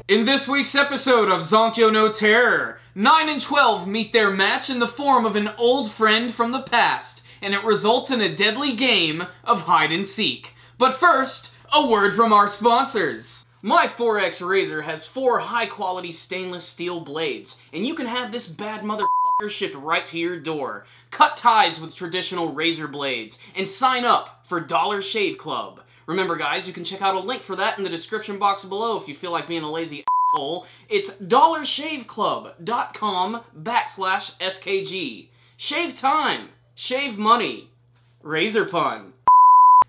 In this week's episode of Zankyou no Terror, 9 and 12 meet their match in the form of an old friend from the past, and it results in a deadly game of hide-and-seek. But first, a word from our sponsors. My 4X razor has 4 high-quality stainless steel blades, and you can have this bad motherfucker shipped right to your door. Cut ties with traditional razor blades, and sign up for Dollar Shave Club. Remember guys, you can check out a link for that in the description box below if you feel like being a lazy asshole. It's dollarshaveclub.com/SKG. Shave time, shave money, razor pun.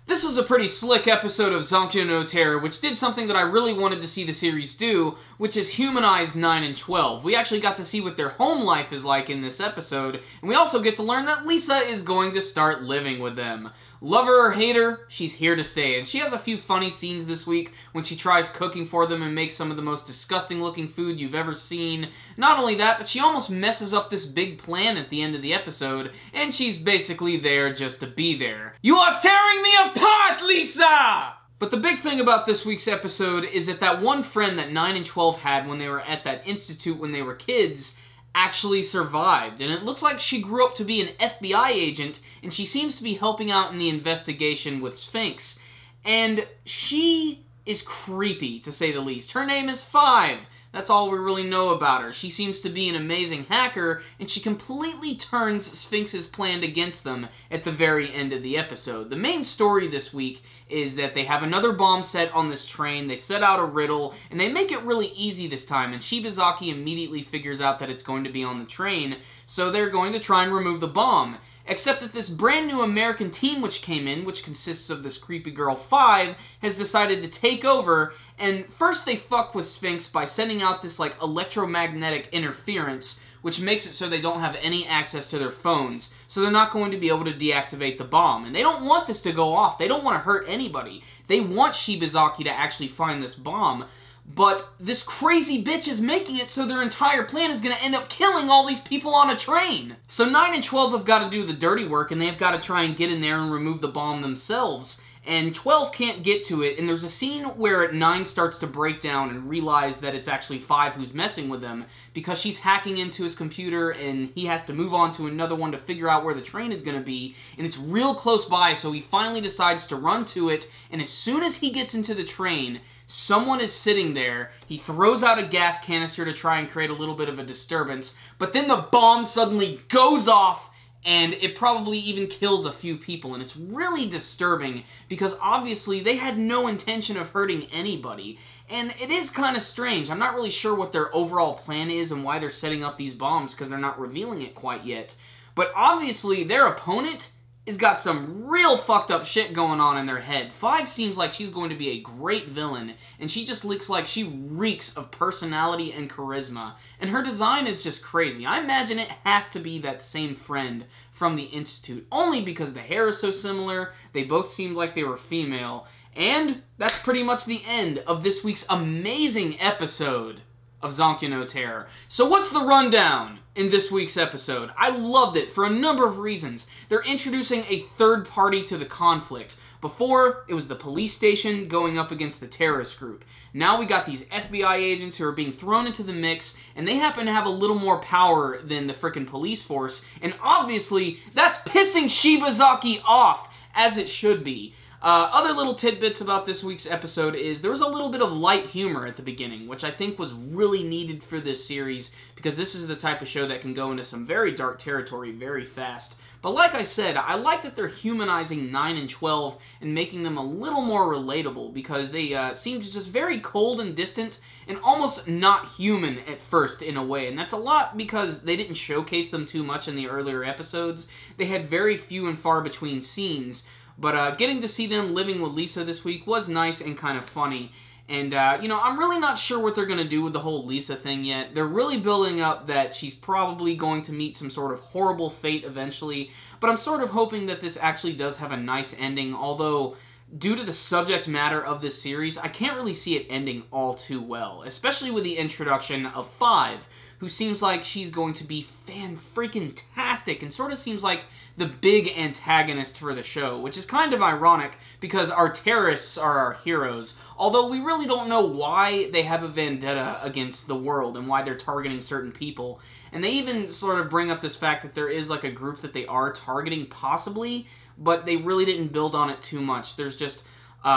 This was a pretty slick episode of Zankyou no Terror, which did something that I really wanted to see the series do, which is humanize 9 and 12. We actually got to see what their home life is like in this episode, and we also get to learn that Lisa is going to start living with them. Love her or hate her, she's here to stay, and she has a few funny scenes this week when she tries cooking for them and makes some of the most disgusting looking food you've ever seen. Not only that, but she almost messes up this big plan at the end of the episode, and she's basically there just to be there. You are tearing me apart, Lisa! But the big thing about this week's episode is that one friend that 9 and 12 had when they were at that institute when they were kids actually survived, and it looks like she grew up to be an FBI agent, and she seems to be helping out in the investigation with Sphinx. And she is creepy, to say the least. Her name is 5. That's all we really know about her. She seems to be an amazing hacker, and she completely turns Sphinx's plan against them at the very end of the episode. The main story this week is that they have another bomb set on this train, they set out a riddle, and they make it really easy this time, and Shibazaki immediately figures out that it's going to be on the train, so they're going to try and remove the bomb. Except that this brand new American team which came in, which consists of this creepy girl 5, has decided to take over, and first they fuck with Sphinx by sending out this like electromagnetic interference, which makes it so they don't have any access to their phones, so they're not going to be able to deactivate the bomb. And they don't want this to go off, they don't want to hurt anybody. They want Shibazaki to actually find this bomb. But this crazy bitch is making it so their entire plan is going to end up killing all these people on a train. So 9 and 12 have got to do the dirty work, and they've got to try and get in there and remove the bomb themselves. And 12 can't get to it, and there's a scene where 9 starts to break down and realize that it's actually 5 who's messing with them, because she's hacking into his computer, and he has to move on to another one to figure out where the train is going to be, and it's real close by, so he finally decides to run to it, and as soon as he gets into the train, someone is sitting there, he throws out a gas canister to try and create a little bit of a disturbance, but then the bomb suddenly goes off, and it probably even kills a few people, and it's really disturbing, because obviously they had no intention of hurting anybody, and it is kind of strange. I'm not really sure what their overall plan is and why they're setting up these bombs, because they're not revealing it quite yet, but obviously their opponent has got some real fucked up shit going on in their head. 5 seems like she's going to be a great villain, and she just looks like she reeks of personality and charisma, and her design is just crazy. I imagine it has to be that same friend from the Institute, only because the hair is so similar, they both seemed like they were female, and that's pretty much the end of this week's amazing episode of Zankyou no Terror. So what's the rundown in this week's episode? I loved it for a number of reasons. They're introducing a third party to the conflict. Before, it was the police station going up against the terrorist group. Now we got these FBI agents who are being thrown into the mix, and they happen to have a little more power than the frickin' police force, and obviously, that's pissing Shibazaki off, as it should be. Other little tidbits about this week's episode is there was a little bit of light humor at the beginning, which I think was really needed for this series, because this is the type of show that can go into some very dark territory very fast. But like I said, I like that they're humanizing 9 and 12 and making them a little more relatable, because they seem just very cold and distant and almost not human at first in a way. And that's a lot because they didn't showcase them too much in the earlier episodes. They had very few and far between scenes. But getting to see them living with Lisa this week was nice and kind of funny. And, you know, I'm really not sure what they're going to do with the whole Lisa thing yet. They're really building up that she's probably going to meet some sort of horrible fate eventually. But I'm sort of hoping that this actually does have a nice ending, although due to the subject matter of this series, I can't really see it ending all too well, especially with the introduction of 5, who seems like she's going to be fan-freaking-tastic and sort of seems like the big antagonist for the show, which is kind of ironic because our terrorists are our heroes, although we really don't know why they have a vendetta against the world and why they're targeting certain people. And they even sort of bring up this fact that there is like a group that they are targeting, possibly, but they really didn't build on it too much. There's just a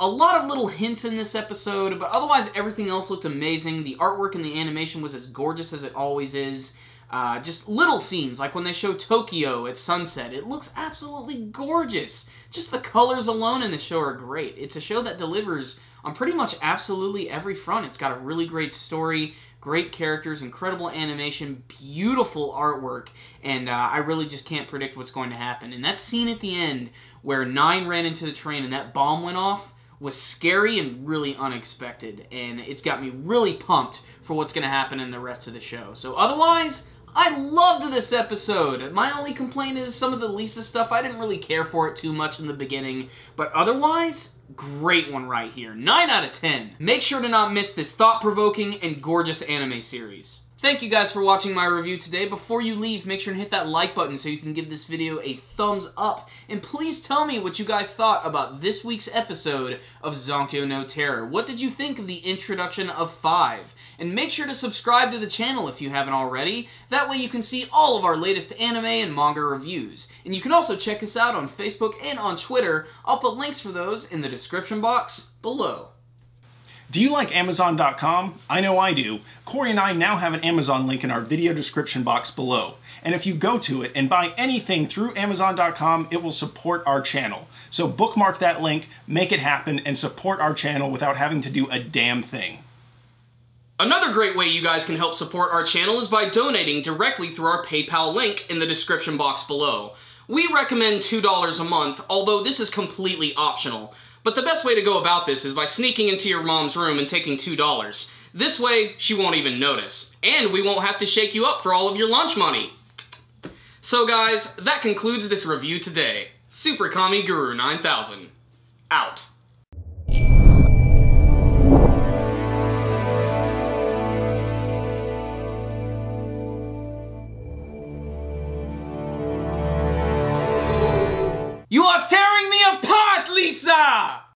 lot of little hints in this episode, but otherwise everything else looked amazing. The artwork and the animation was as gorgeous as it always is. Just little scenes, like when they show Tokyo at sunset. It looks absolutely gorgeous. Just the colors alone in the show are great. It's a show that delivers on pretty much absolutely every front. It's got a really great story, great characters, incredible animation, beautiful artwork, and I really just can't predict what's going to happen. And that scene at the end where 9 ran into the train and that bomb went off was scary and really unexpected, and it's got me really pumped for what's going to happen in the rest of the show. So otherwise, I loved this episode. My only complaint is some of the Lisa stuff. I didn't really care for it too much in the beginning, but otherwise, great one right here. 9 out of 10. Make sure to not miss this thought-provoking and gorgeous anime series. Thank you guys for watching my review today. Before you leave, make sure and hit that like button so you can give this video a thumbs up. And please tell me what you guys thought about this week's episode of Zankyou no Terror. What did you think of the introduction of 5? And make sure to subscribe to the channel if you haven't already. That way you can see all of our latest anime and manga reviews. And you can also check us out on Facebook and on Twitter. I'll put links for those in the description box below. Do you like Amazon.com? I know I do. Corey and I now have an Amazon link in our video description box below. And if you go to it and buy anything through Amazon.com, it will support our channel. So bookmark that link, make it happen, and support our channel without having to do a damn thing. Another great way you guys can help support our channel is by donating directly through our PayPal link in the description box below. We recommend $2 a month, although this is completely optional. But the best way to go about this is by sneaking into your mom's room and taking $2. This way, she won't even notice. And we won't have to shake you up for all of your lunch money. So guys, that concludes this review today. Super Kami Guru 9000. Out. You are tearing me apart, Lisa!